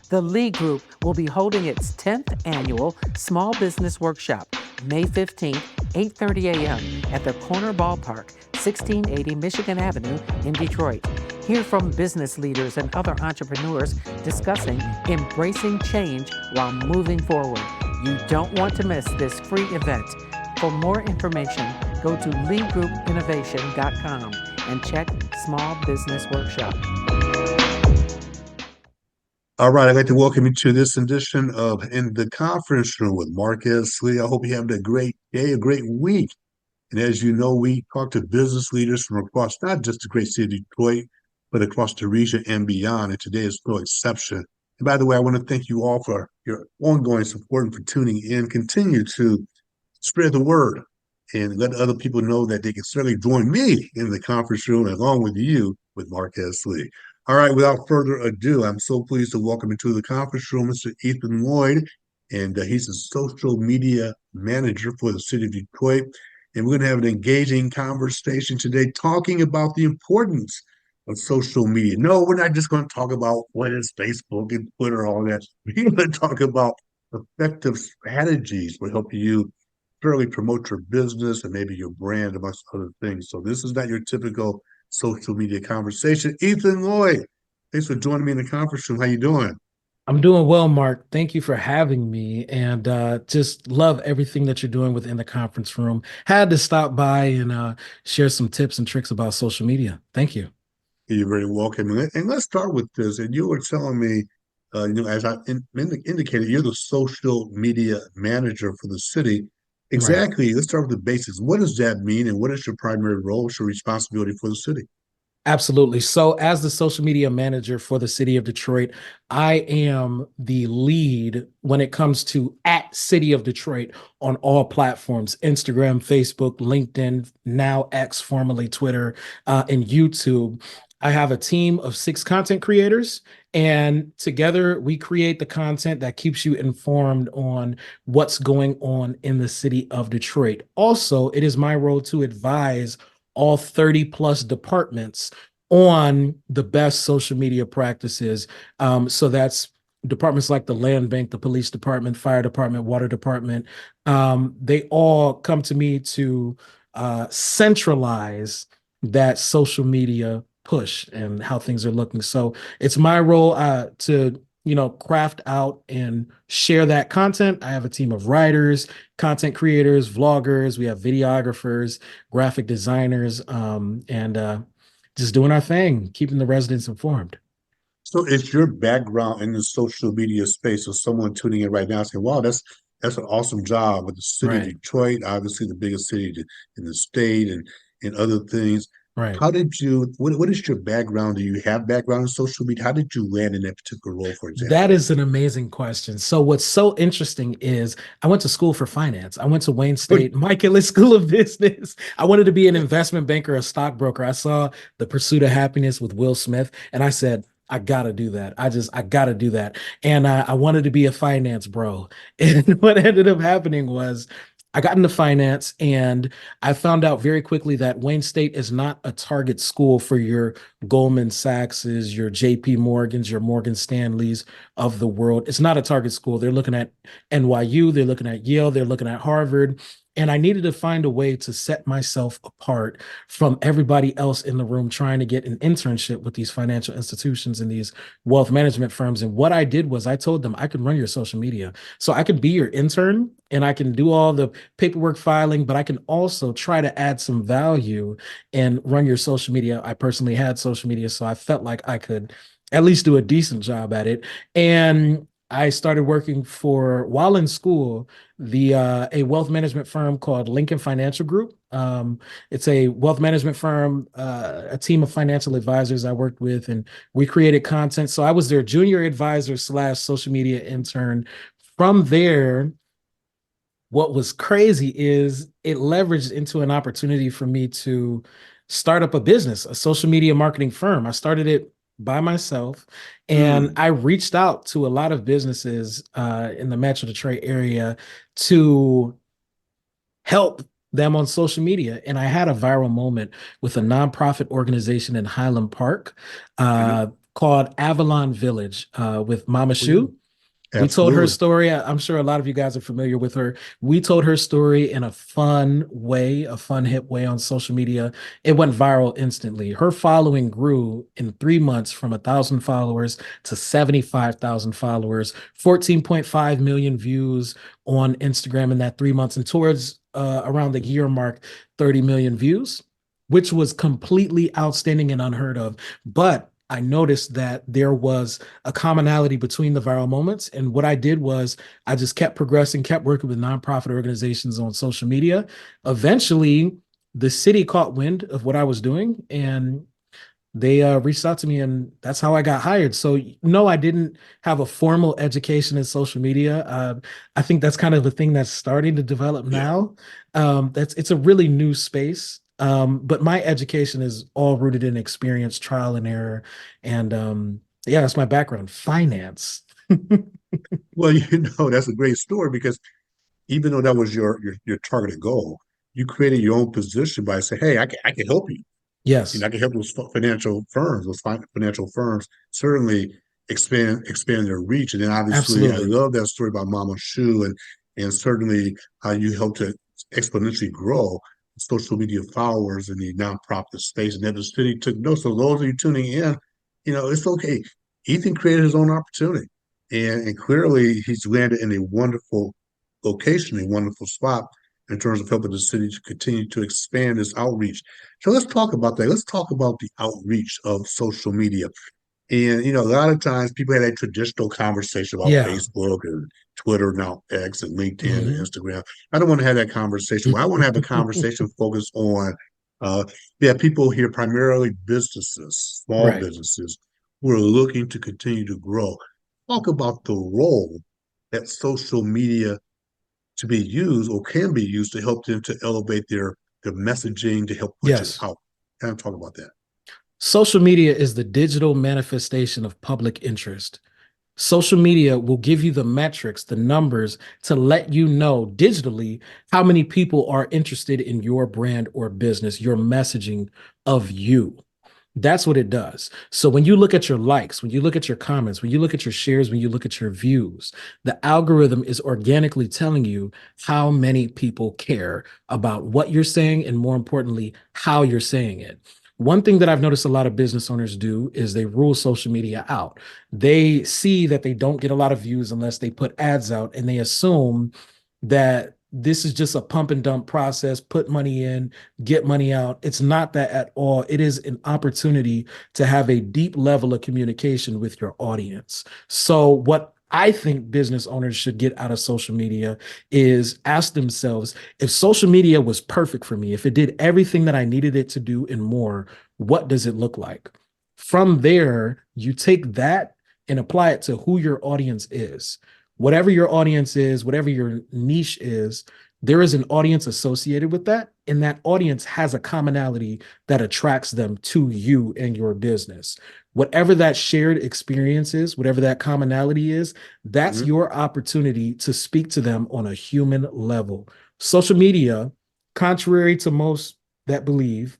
The Lee Group will be holding its 10th annual Small Business Workshop, May 15th, 8:30 a.m. at the Corner Ballpark, 1680 Michigan Avenue in Detroit. Hear from business leaders and other entrepreneurs discussing embracing change while moving forward. You don't want to miss this free event. For more information, go to leegroupinnovation.com and check Small Business Workshop. All right, I'd like to welcome you to this edition of In the Conference Room with Marquez Lee. I hope you're having a great day, a great week. And as you know, we talk to business leaders from across not just the great city of Detroit, but across the region and beyond. And today is no exception. And by the way, I want to thank you all for your ongoing support and for tuning in. Continue to spread the word and let other people know that they can certainly join me in the conference room along with you with Marquez Lee. All right, without further ado, I'm so pleased to welcome into the conference room Mr. Ethan Lloyd, and he's a social media manager for the city of Detroit. And we're going to have an engaging conversation today talking about the importance of social media. No, we're not just going to talk about what is Facebook and Twitter, all that. We're going to talk about effective strategies will help you fairly promote your business and maybe your brand, amongst other things. So this is not your typical social media conversation. Ethan Lloyd, thanks for joining me in the conference room. How you doing? I'm doing well, Mark. Thank you for having me, and just love everything that you're doing within the conference room. Had to stop by and share some tips and tricks about social media. Thank you. You're very welcome. And let's start with this. And you were telling me, as I indicated, you're the social media manager for the city. Right. Exactly. Let's start with the basics. What does that mean, and what is your primary role, what's your responsibility for the city? Absolutely. So, as the social media manager for the city of Detroit, I am the lead when it comes to at City of Detroit on all platforms: Instagram, Facebook, LinkedIn, now X, formerly Twitter, and YouTube. I have a team of 6 content creators, and together we create the content that keeps you informed on what's going on in the city of Detroit. Also, it is my role to advise all 30 plus departments on the best social media practices. So that's departments like the land bank, the police department, fire department, water department. They all come to me to centralize that social media push and how things are looking. So it's my role to craft out and share that content. I have a team of writers, content creators, vloggers. We have videographers, graphic designers, and just doing our thing, keeping the residents informed. So it's your background in the social media space. So someone tuning in right now saying, wow, that's an awesome job with the city of Right, Detroit, obviously the biggest city in the state and other things. right. How did you, what is your background? Do you have background in social media? How did you land in that particular role, for That example? is an amazing question. So, what's so interesting is I went to school for finance. I went to Wayne But State Michaelis School of Business. I wanted to be an investment banker, a stockbroker. I saw The Pursuit of Happiness with Will Smith, and I said, I gotta do that. I gotta do that. And I wanted to be a finance bro. And what ended up happening was I got into finance, and I found out very quickly that Wayne State is not a target school for your Goldman Sachs's, your JP Morgan's, your Morgan Stanley's of the world. It's not a target school. They're looking at NYU, they're looking at Yale, they're looking at Harvard. And I needed to find a way to set myself apart from everybody else in the room trying to get an internship with these financial institutions and these wealth management firms. And what I did was I told them I could run your social media. So I could be your intern and I can do all the paperwork filing, but I can also try to add some value and run your social media. I personally had social media, so I felt like I could at least do a decent job at it. And I started working for, while in school, the a wealth management firm called Lincoln Financial Group. It's a wealth management firm, a team of financial advisors I worked with, and we created content. So I was their junior advisor slash social media intern. From there, what was crazy is it leveraged into an opportunity for me to start up a business, a social media marketing firm. I started it by myself, and hmm, I reached out to a lot of businesses in the Metro Detroit area to help them on social media. And I had a viral moment with a nonprofit organization in Highland Park okay. called Avalon Village with Mama Oh, yeah. Shu. We told her Absolutely. story. I'm sure a lot of you guys are familiar with her. We told her story in a fun way, a fun, hip way on social media. It went viral instantly. Her following grew in 3 months from 1,000 followers to 75,000 followers, 14.5 million views on Instagram in that 3 months, and towards around the year mark, 30 million views, which was completely outstanding and unheard of. But I noticed that there was a commonality between the viral moments. And what I did was I just kept progressing, kept working with nonprofit organizations on social media. Eventually, the city caught wind of what I was doing and they reached out to me, and that's how I got hired. So, no, I didn't have a formal education in social media. I think that's kind of the thing that's starting to develop Yeah. now. It's a really new space. But my education is all rooted in experience, trial and error, and yeah, that's my background, finance. Well, that's a great story because even though that was your targeted goal, you created your own position by saying, "Hey, I can help you. Yes, I can help those financial firms certainly expand their reach." And then obviously, I absolutely. love that story about Mama Shu and certainly how you helped to exponentially grow social media followers in the nonprofit space, and that the city took note. So those of you tuning in, it's okay. Ethan created his own opportunity, and clearly he's landed in a wonderful location, a wonderful spot in terms of helping the city to continue to expand its outreach. So let's talk about that. Let's talk about the outreach of social media. And a lot of times people have that traditional conversation about Yeah. Facebook and Twitter, now X and LinkedIn and Mhm. Instagram. I don't want to have that conversation. Well, I want to have a conversation focused on uh people here, primarily businesses, small Right. businesses who are looking to continue to grow. Talk about the role that social media to be used or can be used to help them to elevate their messaging, to help push it Yes. out. Kind of talk about that. Social media is the digital manifestation of public interest. Social media will give you the metrics, the numbers to let you know digitally how many people are interested in your brand or business, your messaging of you. That's what it does. So when you look at your likes, when you look at your comments, when you look at your shares, when you look at your views, the algorithm is organically telling you how many people care about what you're saying and, more importantly, how you're saying it. One thing that I've noticed a lot of business owners do is they rule social media out. They see that they don't get a lot of views unless they put ads out, and they assume that this is just a pump and dump process, put money in, get money out. It's not that at all. It is an opportunity to have a deep level of communication with your audience. So, what I think business owners should get out of social media is ask themselves, if social media was perfect for me, if it did everything that I needed it to do and more, what does it look like? From there, you take that and apply it to who your audience is. Whatever your audience is, whatever your niche is, there is an audience associated with that, and that audience has a commonality that attracts them to you and your business. Whatever that shared experience is, whatever that commonality is, that's Mhm. your opportunity to speak to them on a human level. Social media, contrary to most that believe,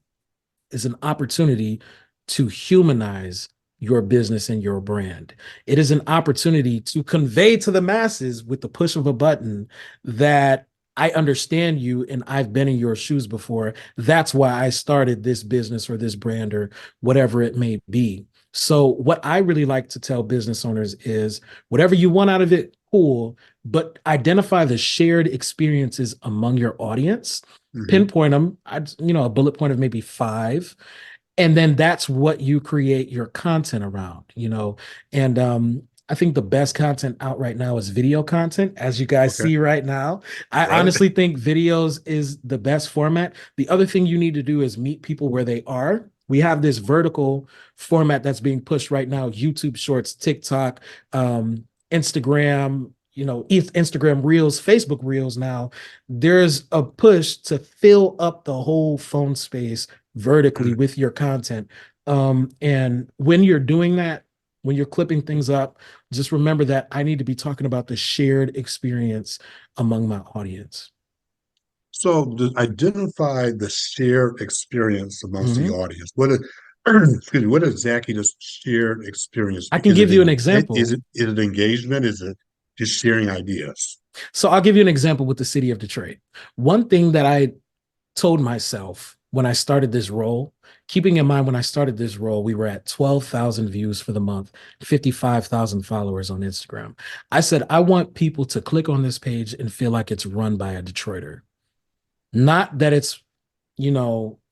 is an opportunity to humanize your business and your brand. It is an opportunity to convey to the masses with the push of a button that I understand you and I've been in your shoes before. That's why I started this business or this brand or whatever it may be. So, what I really like to tell business owners is whatever you want out of it, cool, but identify the shared experiences among your audience, Mhm. pinpoint them, a bullet point of maybe five, and then that's what you create your content around, and I think the best content out right now is video content, as you guys Okay. see right now. I Right. honestly think videos is the best format. The other thing you need to do is meet people where they are. We have this vertical format that's being pushed right now: YouTube Shorts, TikTok, Instagram, Instagram Reels, Facebook Reels. Now there's a push to fill up the whole phone space vertically Mm. with your content. And when you're doing that, when you're clipping things up, just remember that I need to be talking about the shared experience among my audience. So to identify the shared experience amongst the Mhm. audience. What excuse me, what exactly does shared experience I mean? can give you an example. Is it engagement? Is it just sharing ideas? So I'll give you an example with the city of Detroit. One thing that I told myself when I started this role, keeping in mind when I started this role, we were at 12,000 views for the month, 55,000 followers on Instagram. I said, I want people to click on this page and feel like it's run by a Detroiter. Not that it's,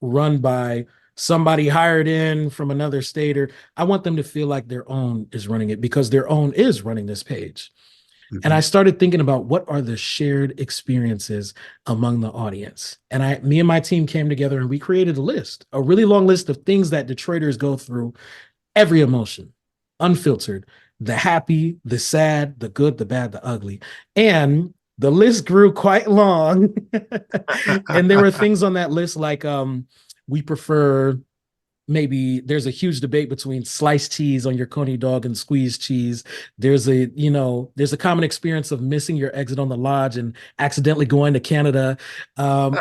run by somebody hired in from another state, or I want them to feel like their own is running it because their own is running this page. And I started thinking about what are the shared experiences among the audience. And me and my team came together and we created a list, a really long list of things that Detroiters go through, every emotion, unfiltered, the happy, the sad, the good, the bad, the ugly. And the list grew quite long. And there were things on that list like we prefer, maybe there's a huge debate between sliced cheese on your coney dog and squeezed cheese. There's a common experience of missing your exit on the lodge and accidentally going to Canada.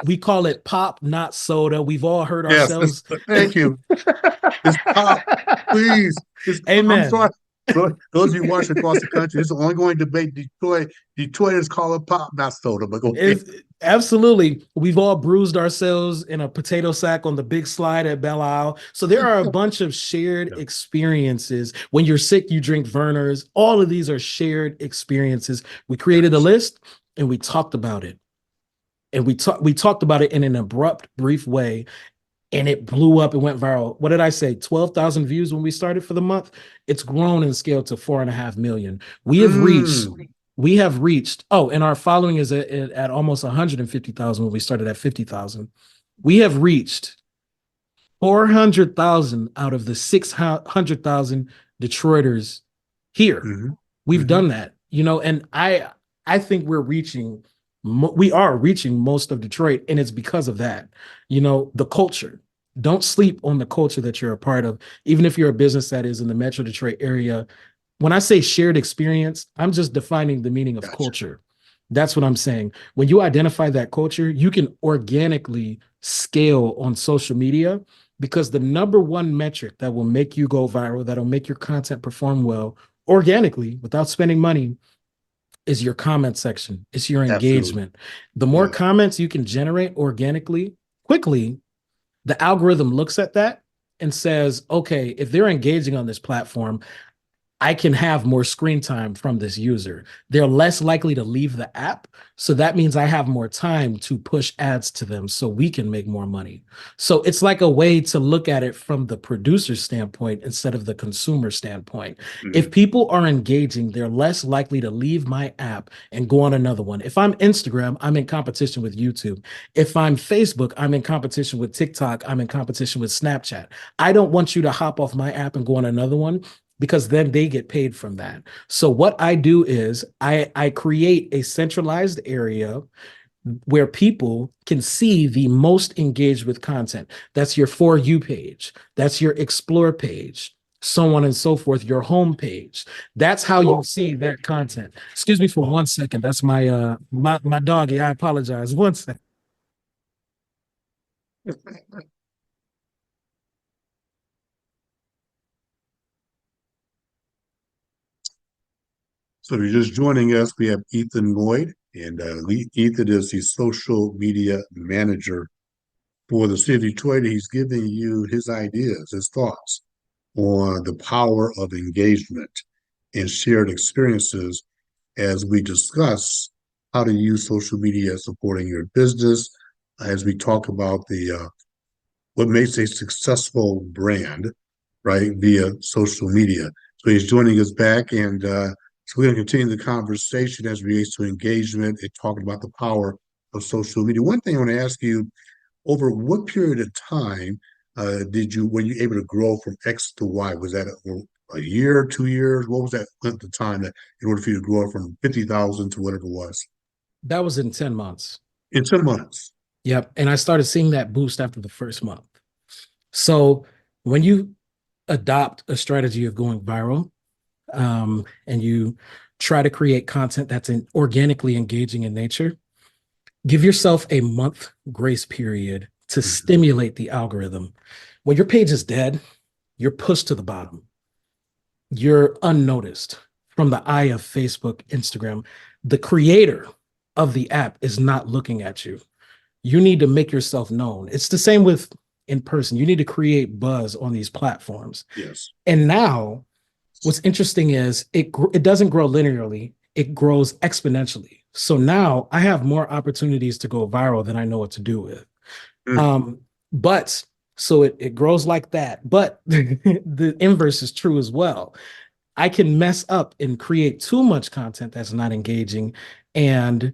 We call it pop, not soda. We've all heard Yes, ourselves. thank you. It's pop, please. I'm Amen. sorry. Those of you watching across the country, it's an ongoing debate. Detroiters call it pop, not soda, but go ahead. Absolutely. We've all bruised ourselves in a potato sack on the big slide at Belle Isle. So there are a bunch of shared experiences. When you're sick, you drink Verner's. All of these are shared experiences. We created a list and we talked about it. And we talked about it in an abrupt, brief way. And it blew up and went viral. What did I say? 12,000 views when we started for the month. It's grown in scale to 4.5 million. We have reached, and our following is at almost 150,000 when we started at 50,000. We have reached 400,000 out of the 600,000 Detroiters here. We've done that, and I think we are reaching most of Detroit, and it's because of that. The culture. Don't sleep on the culture that you're a part of, even if you're a business that is in the Metro Detroit area. When I say shared experience, I'm just defining the meaning of culture. That's what I'm saying. When you identify that culture, you can organically scale on social media, because the number one metric that will make you go viral, that'll make your content perform well organically without spending money, is your comment section. It's your engagement. Absolutely. The more comments you can generate organically, quickly, the algorithm looks at that and says, okay, if they're engaging on this platform, I can have more screen time from this user. They're less likely to leave the app. So that means I have more time to push ads to them so we can make more money. So it's like a way to look at it from the producer standpoint instead of the consumer standpoint. If people are engaging, they're less likely to leave my app and go on another one. If I'm Instagram, I'm in competition with YouTube. If I'm Facebook, I'm in competition with TikTok. I'm in competition with Snapchat. I don't want you to hop off my app and go on another one, because then they get paid from that. So what I do is I create a centralized area where people can see the most engaged with content. That's your For You page. That's your Explore page, so on and so forth, your home page. That's how you see that content. Excuse me for 1 second. That's my my doggy. I apologize. 1 second. So if you're just joining us, we have Ethan Lloyd, and Ethan is the social media manager for the city of Detroit. He's giving you his ideas, his thoughts on the power of engagement and shared experiences as we discuss how to use social media supporting your business, as we talk about the what makes a successful brand, right, via social media. So he's joining us back, and so we're going to continue the conversation as it relates to engagement and talking about the power of social media. One thing I want to ask you, over what period of time were you able to grow from X to Y? Was that a year, 2 years? What was that length of time that in order for you to grow from 50,000 to whatever it was? That was in 10 months. In 10 months. Yep. And I started seeing that boost after the first month. So when you adopt a strategy of going viral, and you try to create content that's organically engaging in nature, give yourself a month grace period to stimulate the algorithm. When your page is dead, you're pushed to the bottom. You're unnoticed from the eye of Facebook, Instagram. The creator of the app is not looking at you. You need to make yourself known. It's the same with in person. You need to create buzz on these platforms. Yes. And now what's interesting is it doesn't grow linearly, it grows exponentially. So now I have more opportunities to go viral than I know what to do with. But so it grows like that. But the inverse is true as well. I can mess up and create too much content that's not engaging, and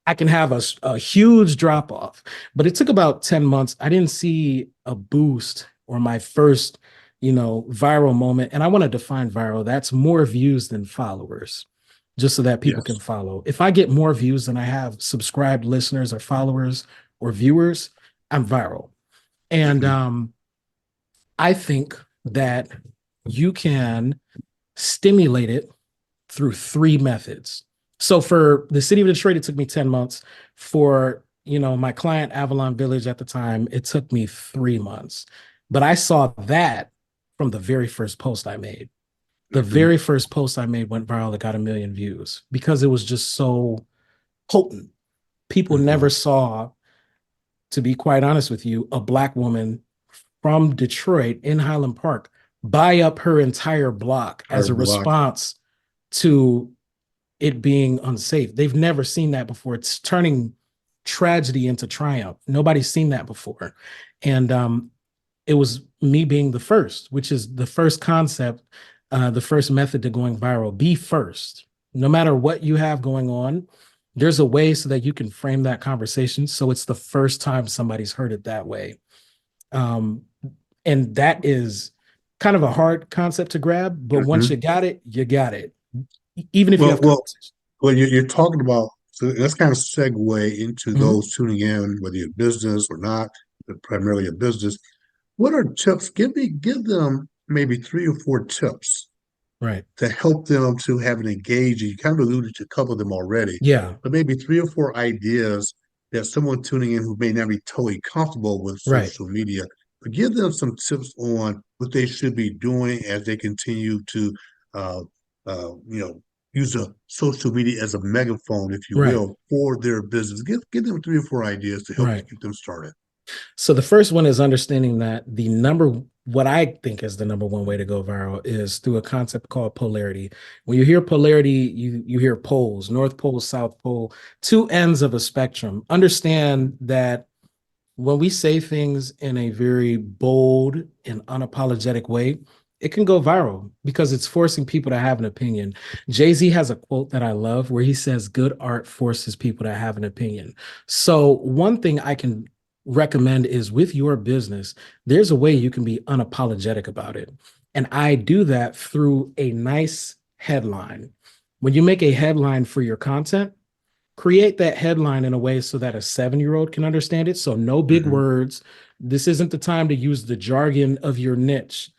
I can have a huge drop off. But it took about 10 months. I didn't see a boost or my first, viral moment. And I want to define viral. That's more views than followers, just so that people can follow. If I get more views than I have subscribed listeners or followers or viewers, I'm viral. And I think that you can stimulate it through 3 methods. So for the city of Detroit, it took me 10 months. For, my client Avalon Village at the time, it took me 3 months. But I saw that from the very first post I made. The very first post I made went viral. It got 1 million views because it was just so potent. People never saw, to be quite honest with you, a Black woman from Detroit in Highland Park buy up her entire block as a response to it being unsafe. They've never seen that before. It's turning tragedy into triumph. Nobody's seen that before. And it was me being the first, which is the first concept, the first method to going viral. Be first. No matter what you have going on, there's a way so that you can frame that conversation so it's the first time somebody's heard it that way. And that is kind of a hard concept to grab, but once you got it, you got it. Even if you have conversation. Well, you're talking about, so let's kind of segue into those tuning in, whether you're business or not, but primarily a business. What are tips? Give them maybe 3 or 4 tips, right, to help them to have an engaging. You kind of alluded to a couple of them already, but maybe 3 or 4 ideas that someone tuning in who may not be totally comfortable with social media, but give them some tips on what they should be doing as they continue to, use a social media as a megaphone, if you will, for their business. Give them 3 or 4 ideas to help get them started. So the first one is understanding that what I think is the number one way to go viral is through a concept called polarity. When you hear polarity, you hear poles, North Pole, South Pole, 2 ends of a spectrum. Understand that when we say things in a very bold and unapologetic way, it can go viral because it's forcing people to have an opinion. Jay-Z has a quote that I love where he says, "Good art forces people to have an opinion." So one thing I can recommend is with your business, there's a way you can be unapologetic about it. And I do that through a nice headline. When you make a headline for your content, create that headline in a way so that a 7-year-old can understand it. So no big words. This isn't the time to use the jargon of your niche.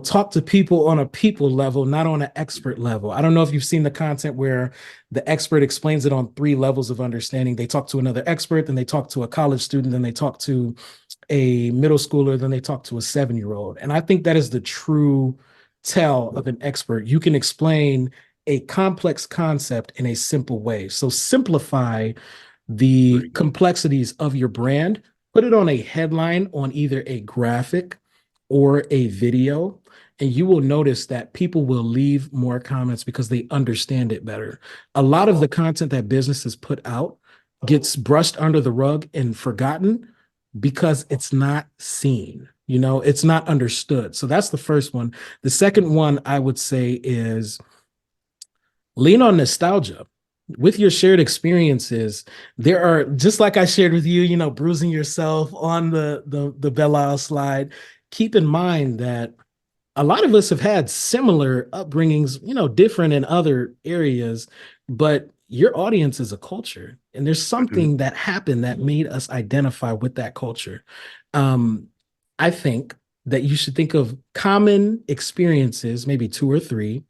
Talk to people on a people level, not on an expert level. I don't know if you've seen the content where the expert explains it on 3 levels of understanding. They talk to another expert, then they talk to a college student, then they talk to a middle schooler, then they talk to a 7-year-old. And I think that is the true tell of an expert. You can explain a complex concept in a simple way. So simplify the complexities of your brand, put it on a headline on either a graphic or a video, and you will notice that people will leave more comments because they understand it better. A lot of the content that businesses put out gets brushed under the rug and forgotten because it's not seen, it's not understood. So that's the first one. The second one I would say is lean on nostalgia. With your shared experiences, there are, just like I shared with you, bruising yourself on the Belle Isle slide. Keep in mind that a lot of us have had similar upbringings, different in other areas, but your audience is a culture, and there's something that happened that made us identify with that culture. I think that you should think of common experiences, maybe 2 or 3,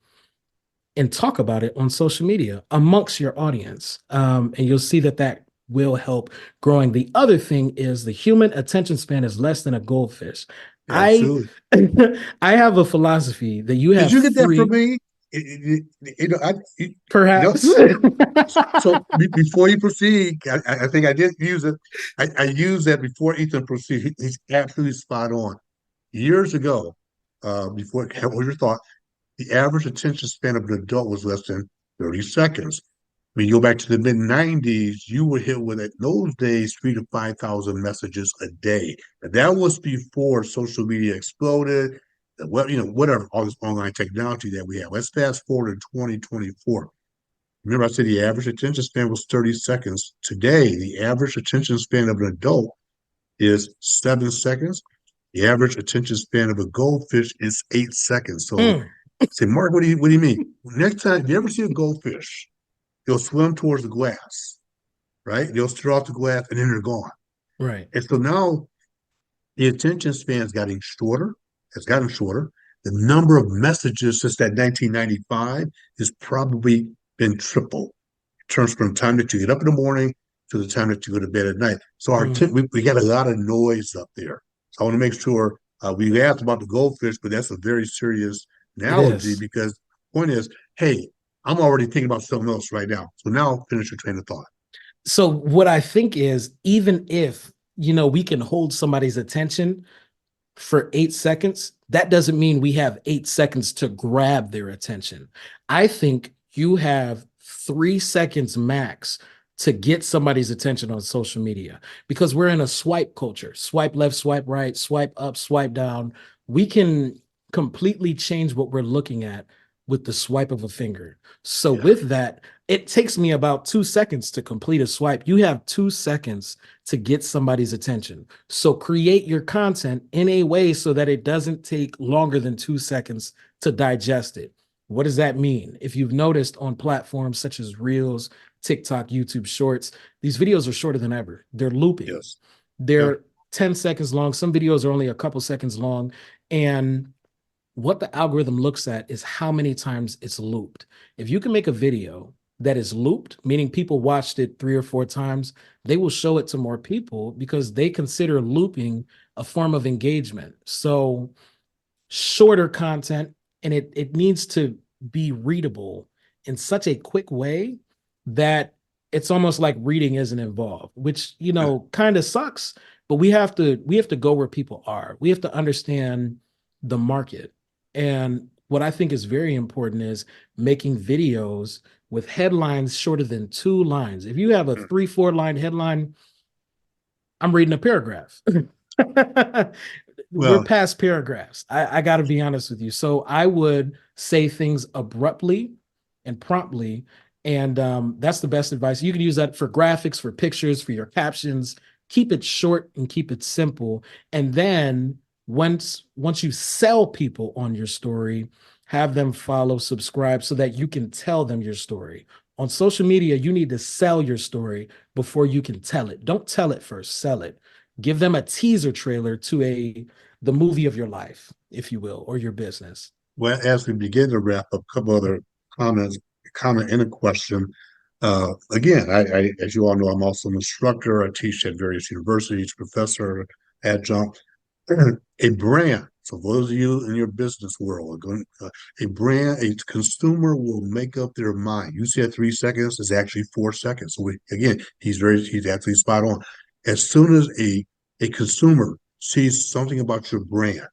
and talk about it on social media amongst your audience. And you'll see that will help growing. The other thing is the human attention span is less than a goldfish. I Absolutely. I have a philosophy that you Did have you get that from three, me? You know, perhaps. so before you proceed, I think I did use it. I used that before Ethan proceeded. He's absolutely spot on. Years ago, before, what was your thought? The average attention span of an adult was less than 30 seconds. When you go back to the mid 90s, you were hit with, in those days, 3 to 5,000 messages a day. And that was before social media exploded, the web, whatever, all this online technology that we have. Let's fast forward to 2024. Remember, I said the average attention span was 30 seconds. Today, the average attention span of an adult is 7 seconds. The average attention span of a goldfish is 8 seconds. So, Mm, say, Mark, what do you mean? Next time, if you ever see a goldfish, they'll swim towards the glass, right? They'll stir off the glass and then they're gone. right. And so now the attention span's getting shorter. It's gotten shorter. The number of messages since that 1995 has probably been triple. In terms from the time that you get up in the morning to the time that you go to bed at night. So Mhm. we got a lot of noise up there. So I want to make sure we asked about the goldfish, but that's a very serious It analogy is. because the point is, hey, I'm already thinking about something else right now. So now finish your train of thought. So what I think is, even if, we can hold somebody's attention for 8 seconds, that doesn't mean we have 8 seconds to grab their attention. I think you have 3 seconds max to get somebody's attention on social media, because we're in a swipe culture: swipe left, swipe right, swipe up, swipe down. We can completely change what we're looking at with the swipe of a finger. So Yeah. with that, it takes me about 2 seconds to complete a swipe. You have 2 seconds to get somebody's attention. So create your content in a way so that it doesn't take longer than 2 seconds to digest it. What does that mean? If you've noticed on platforms such as Reels, TikTok, YouTube Shorts, these videos are shorter than ever. They're looping. Yes. Yeah. They're 10 seconds long. Some videos are only a couple seconds long. And what the algorithm looks at is how many times it's looped. If you can make a video that is looped, meaning people watched it 3 or 4 times, they will show it to more people because they consider looping a form of engagement. So shorter content, and it needs to be readable in such a quick way that it's almost like reading isn't involved, which kind of sucks. But we have to go where people are. We have to understand the market. And what I think is very important is making videos with headlines shorter than 2 lines. If you have a 3, 4 line headline, I'm reading a paragraph. We're Well, past paragraphs. I got to be honest with you. So I would say things abruptly and promptly. And that's the best advice. You can use that for graphics, for pictures, for your captions. Keep it short and keep it simple. And then once you sell people on your story, have them follow, subscribe so that you can tell them your story. On social media, you need to sell your story before you can tell it. Don't tell it first, sell it. Give them a teaser trailer to the movie of your life, if you will, or your business. as we begin to wrap up, a couple other comments, comment and a question. Again, as you all know, I'm also an instructor. I teach at various universities, professor, adjunct. A brand. So for those of you in your business world, a brand, a consumer will make up their mind. You said 3 seconds is actually 4 seconds. So again, he's actually spot on. As soon as a consumer sees something about your brand,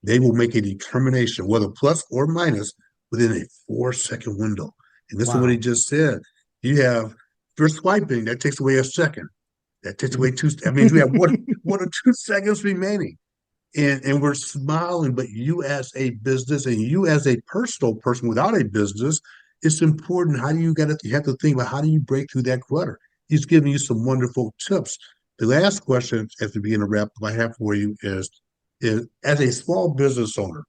they will make a determination, whether plus or minus, within a 4 second window. And this is what he Wow. just said. You have, if you're swiping, that takes away a second. That takes away Mhm. two. I mean, you have one or 2 seconds remaining. And we're smiling, but you as a business and you as a personal person without a business, it's important. How do you have to think about how do you break through that clutter? He's giving you some wonderful tips. The last question as we begin to wrap up I have for you is as a small business owner,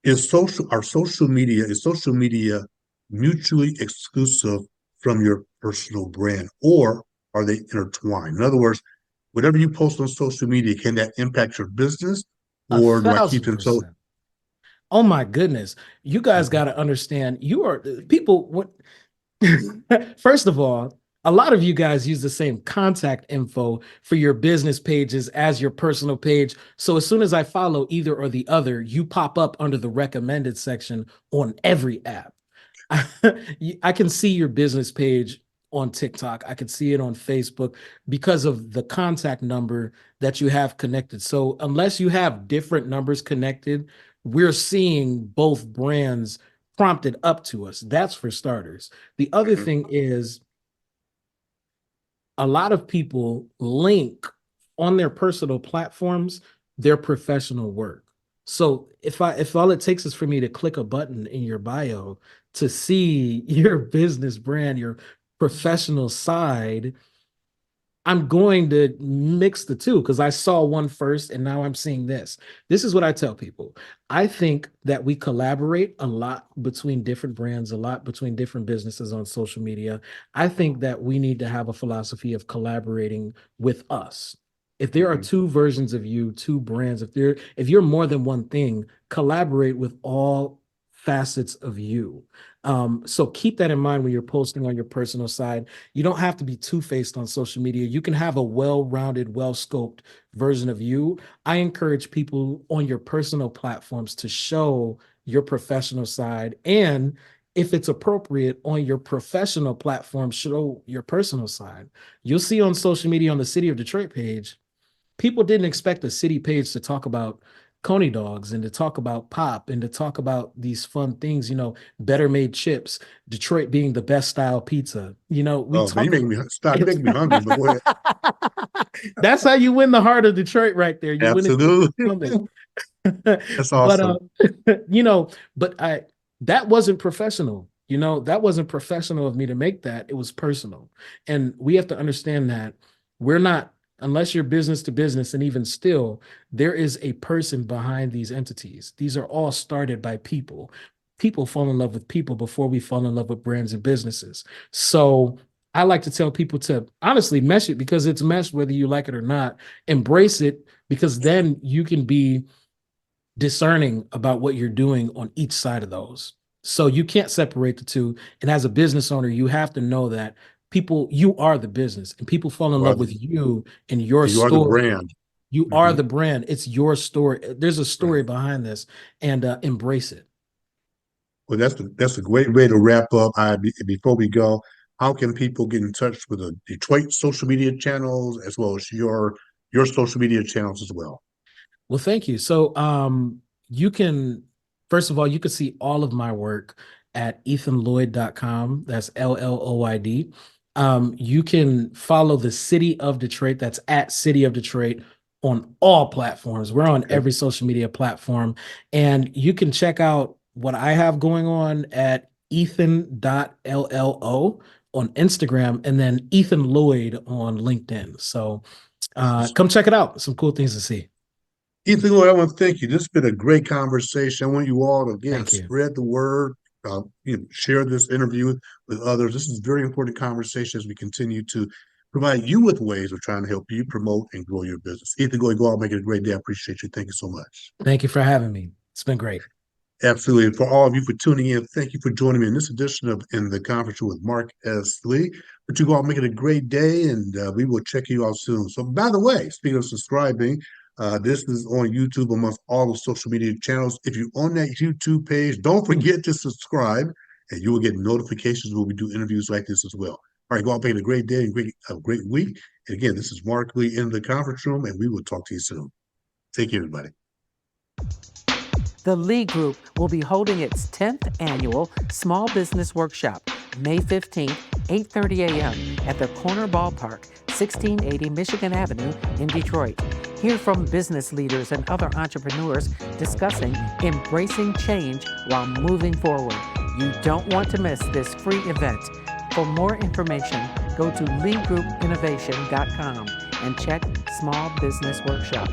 is social media mutually exclusive from your personal brand, or are they intertwined? In other words, whatever you post on social media, can that impact your business, A or do I keep thousand them so? percent. Oh my goodness. You guys Mhm. got to understand, you are people. What First of all, a lot of you guys use the same contact info for your business pages as your personal page. So as soon as I follow either or the other, you pop up under the recommended section on every app. I can see your business page on TikTok. I can see it on Facebook because of the contact number that you have connected. So unless you have different numbers connected, we're seeing both brands prompted up to us. That's for starters. The other Mhm. thing is a lot of people link on their personal platforms their professional work. So if all it takes is for me to click a button in your bio to see your business brand, your professional side, I'm going to mix the two because I saw one first and now I'm seeing this. This is what I tell people. I think that we collaborate a lot between different brands, a lot between different businesses on social media. I think that we need to have a philosophy of collaborating with us. If there are Mhm. two versions of you, two brands, if you're more than one thing, collaborate with all facets of you. So keep that in mind when you're posting on your personal side. You don't have to be two-faced on social media. You can have a well-rounded, well-scoped version of you. I encourage people on your personal platforms to show your professional side, and if it's appropriate on your professional platform, show your personal side. You'll see on social media on the City of Detroit page, people didn't expect the city page to talk about Coney dogs and to talk about pop and to talk about these fun things, better made chips, Detroit being the best style pizza. We Oh man, you talk make about me stop. You make me hungry. But go ahead. that's how you win the heart of Detroit right there. You win it with Absolutely, stomach. that's But awesome. you know, but I that wasn't professional. That wasn't professional of me to make that. It was personal. And we have to understand that we're not, unless you're business to business, and even still, there is a person behind these entities. These are all started by people. People fall in love with people before we fall in love with brands and businesses. So I like to tell people to honestly mesh it because it's meshed whether you like it or not. Embrace it because then you can be discerning about what you're doing on each side of those. So you can't separate the two. And as a business owner, you have to know that you are the business and people fall in You are love the, with you and your you are the story. brand. You are Hmm. the brand. It's your story. There's a Right. story behind this, and embrace it. Well, that's a great way to wrap up. Before we go, how can people get in touch with the Detroit social media channels as well as your social media channels as well? Well, thank you. So, you can, first of all, you can see all of my work at ethanlloyd.com. That's LLOYD. You can follow the City of Detroit. That's at City of Detroit on all platforms. We're on Okay. every social media platform. And you can check out what I have going on at ethan.llo on Instagram and then Ethan Lloyd on LinkedIn. So come check it out. Some cool things to see. Ethan Lloyd, I want to thank you. This has been a great conversation. I want you all to again Thank you. spread the word, share this interview with others. This is a very important conversation as we continue to provide you with ways of trying to help you promote and grow your business. Ethan, go out, make it a great day. I appreciate you. Thank you so much. Thank you for having me. It's been great. Absolutely. And for all of you for tuning in, thank you for joining me in this edition of In the Conference Room with Mark S. Lee. But you all make it a great day, and we will check you out soon. So, by the way, speaking of subscribing, this is on YouTube amongst all the social media channels. If you're on that YouTube page, don't forget to subscribe, and you will get notifications when we do interviews like this as well. All right, go out, make it a great day and a great week. And again, this is Mark Lee in the conference room, and we will talk to you soon. Take care, everybody. The Lee Group will be holding its 10th annual Small Business Workshop, May 15th, 8:30 a.m. at the Corner Ballpark, 1680 Michigan Avenue in Detroit. Hear from business leaders and other entrepreneurs discussing embracing change while moving forward. You don't want to miss this free event. For more information, go to leegroupinnovation.com and check Small Business Workshop.